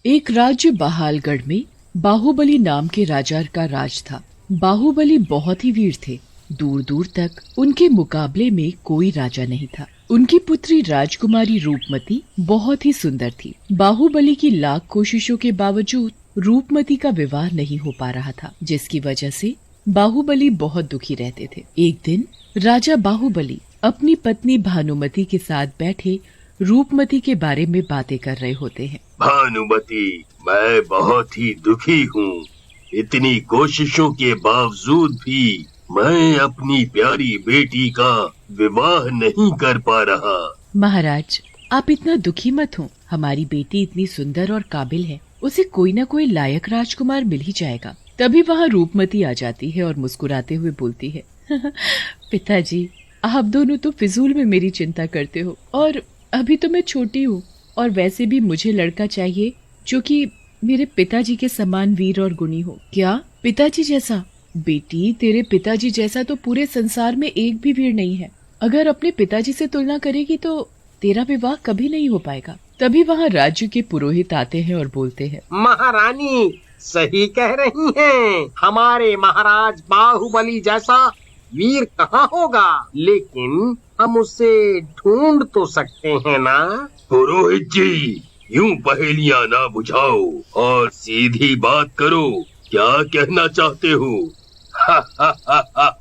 एक राज्य बहालगढ़ में बाहुबली नाम के राजा का राज था। बाहुबली बहुत ही वीर थे। दूर दूर तक उनके मुकाबले में कोई राजा नहीं था। उनकी पुत्री राजकुमारी रूपमती बहुत ही सुंदर थी। बाहुबली की लाख कोशिशों के बावजूद रूपमती का विवाह नहीं हो पा रहा था, जिसकी वजह से बाहुबली बहुत दुखी रहते थे। एक दिन राजा बाहुबली अपनी पत्नी भानुमति के साथ बैठे रूपमती के बारे में बातें कर रहे होते हैं। भानुमति, मैं बहुत ही दुखी हूँ। इतनी कोशिशों के बावजूद भी मैं अपनी प्यारी बेटी का विवाह नहीं कर पा रहा। महाराज, आप इतना दुखी मत हो। हमारी बेटी इतनी सुंदर और काबिल है, उसे कोई न कोई लायक राजकुमार मिल ही जाएगा। तभी वहाँ रूपमती आ जाती है और मुस्कुराते हुए बोलती है, पिताजी, आप दोनों तो फिजूल में मेरी चिंता करते हो, और अभी तो मैं छोटी हूँ, और वैसे भी मुझे लड़का चाहिए जो कि मेरे पिताजी के समान वीर और गुणी हो। क्या पिताजी जैसा? बेटी, तेरे पिताजी जैसा तो पूरे संसार में एक भी वीर नहीं है। अगर अपने पिताजी से तुलना करेगी तो तेरा विवाह कभी नहीं हो पाएगा। तभी वहाँ राज्य के पुरोहित आते हैं और बोलते हैं, महारानी सही कह रही हैं। हमारे महाराज बाहुबली जैसा वीर कहाँ होगा, लेकिन हम उसे ढूंढ तो सकते हैं ना। पुरोहित जी, यूं पहेलियां ना बुझाओ और सीधी बात करो। क्या कहना चाहते हो?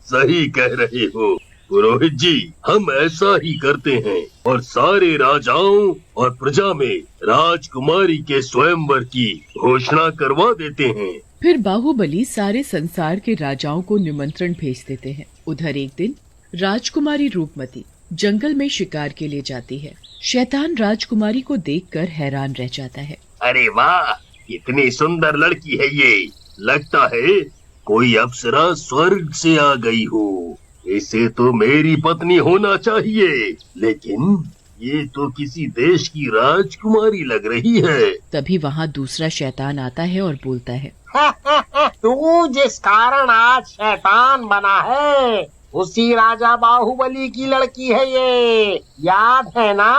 सही कह रहे हो पुरोहित जी, हम ऐसा ही करते हैं और सारे राजाओं और प्रजा में राजकुमारी के स्वयंवर की घोषणा करवा देते हैं। फिर बाहुबली सारे संसार के राजाओं को निमंत्रण भेज देते हैं। उधर एक दिन राजकुमारी रूपमती जंगल में शिकार के लिए जाती है। शैतान राजकुमारी को देखकर हैरान रह जाता है। अरे वाह, इतनी सुंदर लड़की है ये। लगता है कोई अप्सरा स्वर्ग से आ गई हो। इसे तो मेरी पत्नी होना चाहिए, लेकिन ये तो किसी देश की राजकुमारी लग रही है। तभी वहाँ दूसरा शैतान आता है और बोलता है, तू जिस कारण आज शैतान बना है, उसी राजा बाहुबली की लड़की है ये। याद है ना,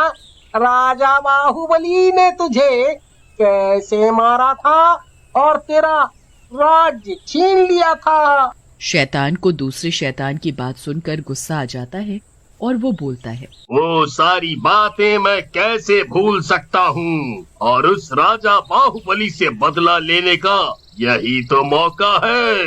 राजा बाहुबली ने तुझे कैसे मारा था और तेरा राज्य छीन लिया था। शैतान को दूसरे शैतान की बात सुनकर गुस्सा आ जाता है और वो बोलता है, वो सारी बातें मैं कैसे भूल सकता हूँ, और उस राजा बाहुबली से बदला लेने का यही तो मौका है।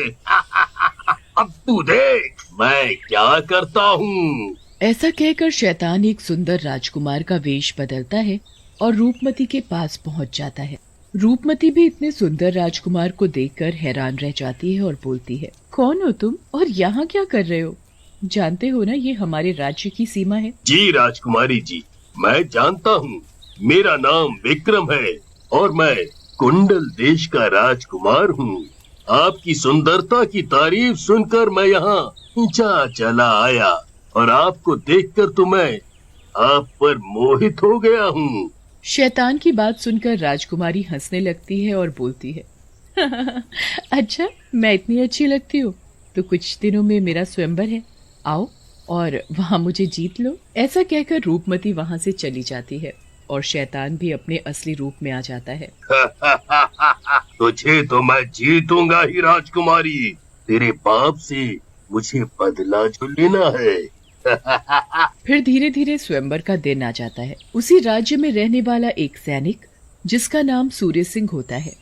अब तू देख मैं क्या करता हूँ। ऐसा कहकर शैतान एक सुंदर राजकुमार का वेश बदलता है और रूपमती के पास पहुँच जाता है। रूपमती भी इतने सुंदर राजकुमार को देखकर हैरान रह जाती है और बोलती है, कौन हो तुम और यहाँ क्या कर रहे हो? जानते हो ना, ये हमारे राज्य की सीमा है। जी राजकुमारी जी, मैं जानता हूँ। मेरा नाम विक्रम है और मैं कुंडल देश का राजकुमार हूँ। आपकी सुंदरता की तारीफ सुनकर मैं यहाँ चला आया और आपको देखकर तो मैं आप पर मोहित हो गया हूँ। शैतान की बात सुनकर राजकुमारी हंसने लगती है और बोलती है, अच्छा, मैं इतनी अच्छी लगती हूँ तो कुछ दिनों में मेरा स्वयंवर है, आओ और वहाँ मुझे जीत लो। ऐसा कहकर रूपमती वहाँ से चली जाती है और शैतान भी अपने असली रूप में आ जाता है। तुझे तो मैं जीतूंगा ही राजकुमारी। तेरे पाप से मुझे बदला जो लेना है। फिर धीरे धीरे स्वयंवर का दिन आ जाता है। उसी राज्य में रहने वाला एक सैनिक जिसका नाम सूर्य सिंह होता है,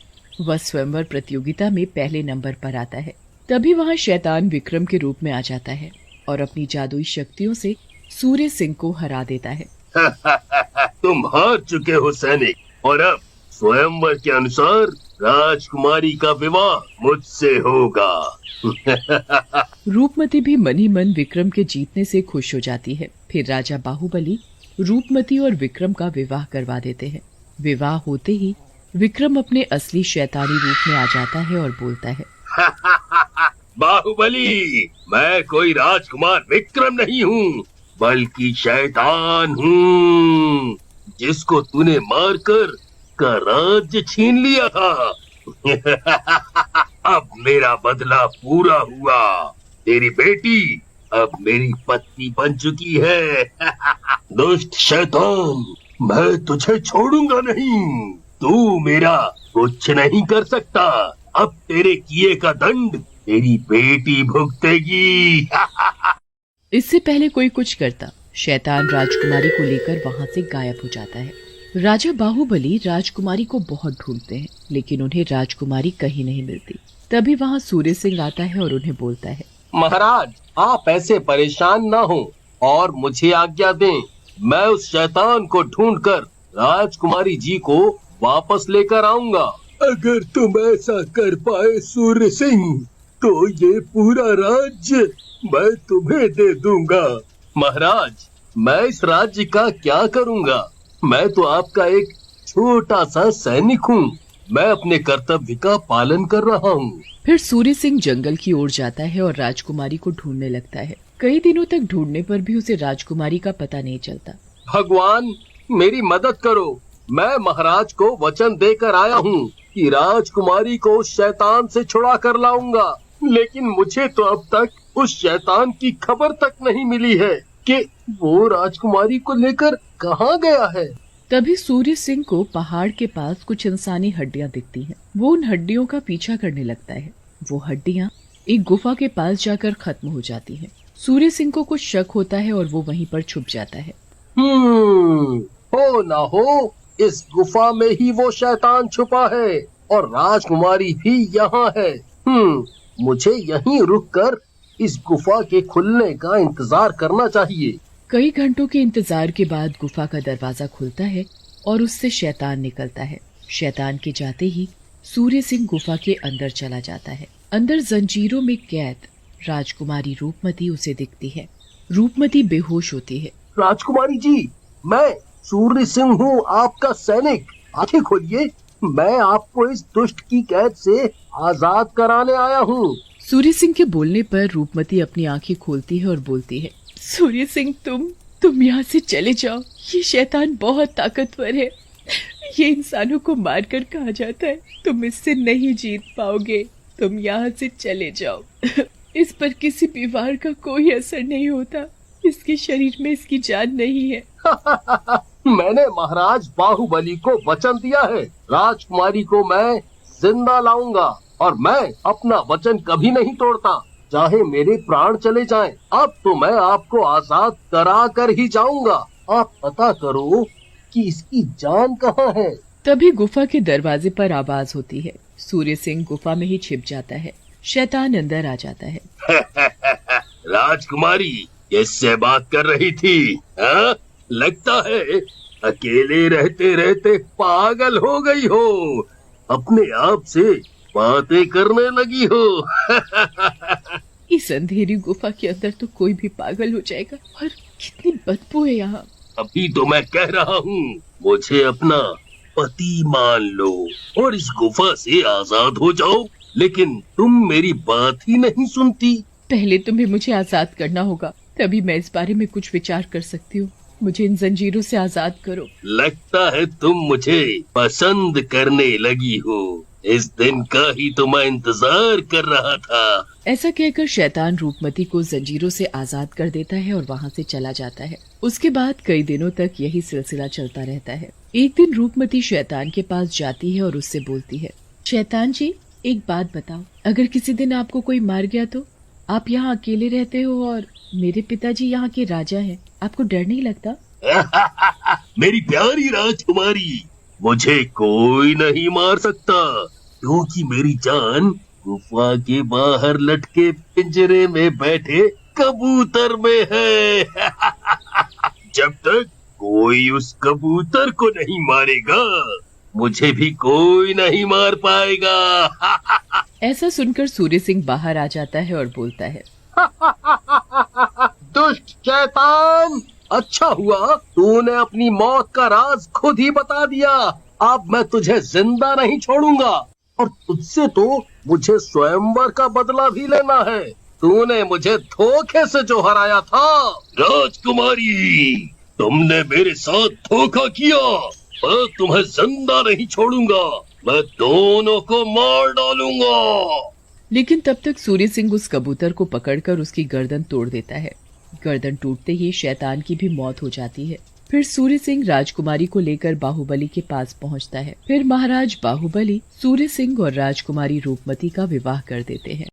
वह स्वयंवर प्रतियोगिता में पहले नंबर पर आता है। तभी वहाँ शैतान विक्रम के रूप में आ जाता है और अपनी जादुई शक्तियों से सूर्य सिंह को हरा देता है। तुम हार चुके हो सैनिक, और अब स्वयंवर के अनुसार राजकुमारी का विवाह मुझसे होगा। रूपमती भी मन ही मन विक्रम के जीतने से खुश हो जाती है। फिर राजा बाहुबली रूपमती और विक्रम का विवाह करवा देते हैं। विवाह होते ही विक्रम अपने असली शैतानी रूप में आ जाता है और बोलता है, बाहुबली, मैं कोई राजकुमार विक्रम नहीं हूँ, बल्कि शैतान हूँ, जिसको तूने मारकर का राज्य छीन लिया था। अब मेरा बदला पूरा हुआ। तेरी बेटी अब मेरी पत्नी बन चुकी है। दुष्ट शैतान, मैं तुझे छोड़ूंगा नहीं। तू मेरा कुछ नहीं कर सकता। अब तेरे किए का दंड तेरी बेटी भुगतेगी। इससे पहले कोई कुछ करता, शैतान राजकुमारी को लेकर वहाँ से गायब हो जाता है। राजा बाहुबली राजकुमारी को बहुत ढूंढते हैं, लेकिन उन्हें राजकुमारी कहीं नहीं मिलती। तभी वहाँ सूर्य सिंह आता है और उन्हें बोलता है, महाराज, आप ऐसे परेशान न हो और मुझे आज्ञा दें। मैं उस शैतान को ढूंढकर राजकुमारी जी को वापस लेकर आऊंगा। अगर तुम ऐसा कर पाए सूर्य सिंह, तो ये पूरा राज्य मैं तुम्हें दे दूंगा। महाराज, मैं इस राज्य का क्या करूंगा? मैं तो आपका एक छोटा सा सैनिक हूँ। मैं अपने कर्तव्य का पालन कर रहा हूँ। फिर सूर्य सिंह जंगल की ओर जाता है और राजकुमारी को ढूंढने लगता है। कई दिनों तक ढूंढने पर भी उसे राजकुमारी का पता नहीं चलता। भगवान, मेरी मदद करो। मैं महाराज को वचन देकर आया हूँ कि राजकुमारी को उस शैतान से छुड़ा कर लाऊंगा, लेकिन मुझे तो अब तक उस शैतान की खबर तक नहीं मिली है कि वो राजकुमारी को लेकर कहाँ गया है। तभी सूर्य सिंह को पहाड़ के पास कुछ इंसानी हड्डियां दिखती हैं। वो उन हड्डियों का पीछा करने लगता है। वो हड्डियां एक गुफा के पास जाकर खत्म हो जाती हैं। सूर्य सिंह को कुछ शक होता है और वो वहीं पर छुप जाता है। हो ना हो, इस गुफा में ही वो शैतान छुपा है और राजकुमारी भी यहाँ है। मुझे यहीं रुककर इस गुफा के खुलने का इंतजार करना चाहिए। कई घंटों के इंतजार के बाद गुफा का दरवाजा खुलता है और उससे शैतान निकलता है। शैतान के जाते ही सूर्य सिंह गुफा के अंदर चला जाता है। अंदर जंजीरों में कैद राजकुमारी रूपमती उसे दिखती है। रूपमती बेहोश होती है। राजकुमारी जी, मैं सूर्य सिंह हूँ, आपका सैनिक। आंखें खोलिए, मैं आपको इस दुष्ट की कैद से आजाद कराने आया हूँ। सूर्य सिंह के बोलने पर रूपमती अपनी आंखें खोलती है और बोलती है, सूर्य सिंह, तुम यहाँ से चले जाओ। ये शैतान बहुत ताकतवर है। ये इंसानों को मारकर कहा जाता है। तुम इससे नहीं जीत पाओगे। तुम यहाँ से चले जाओ। इस पर किसी भी वार का कोई असर नहीं होता। इसके शरीर में इसकी जान नहीं है। मैंने महाराज बाहुबली को वचन दिया है, राजकुमारी को मैं जिंदा लाऊंगा और मैं अपना वचन कभी नहीं तोड़ता, चाहे मेरे प्राण चले जाएं। अब तो मैं आपको आजाद करा कर ही जाऊंगा। आप पता करो कि इसकी जान कहाँ है। तभी गुफा के दरवाजे पर आवाज होती है। सूर्य सिंह गुफा में ही छिप जाता है। शैतान अंदर आ जाता है। राजकुमारी किससे बात कर रही थी? हाँ? लगता है अकेले रहते रहते पागल हो गई हो, अपने आप से बातें करने लगी हो। इस अंधेरी गुफा के अंदर तो कोई भी पागल हो जाएगा। और कितनी बदबू है यहाँ। अभी तो मैं कह रहा हूँ, मुझे अपना पति मान लो और इस गुफा से आजाद हो जाओ, लेकिन तुम मेरी बात ही नहीं सुनती। पहले तुम्हें मुझे आजाद करना होगा, तभी मैं इस बारे में कुछ विचार कर सकती हूँ। मुझे इन जंजीरों से आजाद करो। लगता है तुम मुझे पसंद करने लगी हो। इस दिन का ही तो मैं इंतजार कर रहा था। ऐसा कहकर शैतान रूपमती को जंजीरों से आजाद कर देता है और वहाँ से चला जाता है। उसके बाद कई दिनों तक यही सिलसिला चलता रहता है। एक दिन रूपमती शैतान के पास जाती है और उससे बोलती है, शैतान जी, एक बात बताओ, अगर किसी दिन आपको कोई मार गया तो? आप यहाँ अकेले रहते हो और मेरे पिताजी यहाँ के राजा हैं। आपको डर नहीं लगता? मेरी प्यारी राजकुमारी, मुझे कोई नहीं मार सकता, क्योंकि मेरी जान गुफा के बाहर लटके पिंजरे में बैठे कबूतर में है। जब तक कोई उस कबूतर को नहीं मारेगा, मुझे भी कोई नहीं मार पाएगा। ऐसा सुनकर सूर्य सिंह बाहर आ जाता है और बोलता है, दुष्ट शैतान, अच्छा हुआ तूने अपनी मौत का राज खुद ही बता दिया। अब मैं तुझे जिंदा नहीं छोड़ूंगा और तुझसे तो मुझे स्वयंवर का बदला भी लेना है। तूने मुझे धोखे से जो हराया था। राजकुमारी, तुमने मेरे साथ धोखा किया। मैं तुम्हें जिंदा नहीं छोड़ूंगा, मैं दोनों को मार डालूंगा। लेकिन तब तक सूर्य सिंह उस कबूतर को पकड़कर उसकी गर्दन तोड़ देता है। गर्दन टूटते ही शैतान की भी मौत हो जाती है। फिर सूर्य सिंह राजकुमारी को लेकर बाहुबली के पास पहुंचता है। फिर महाराज बाहुबली सूर्य सिंह और राजकुमारी रूपमती का विवाह कर देते हैं।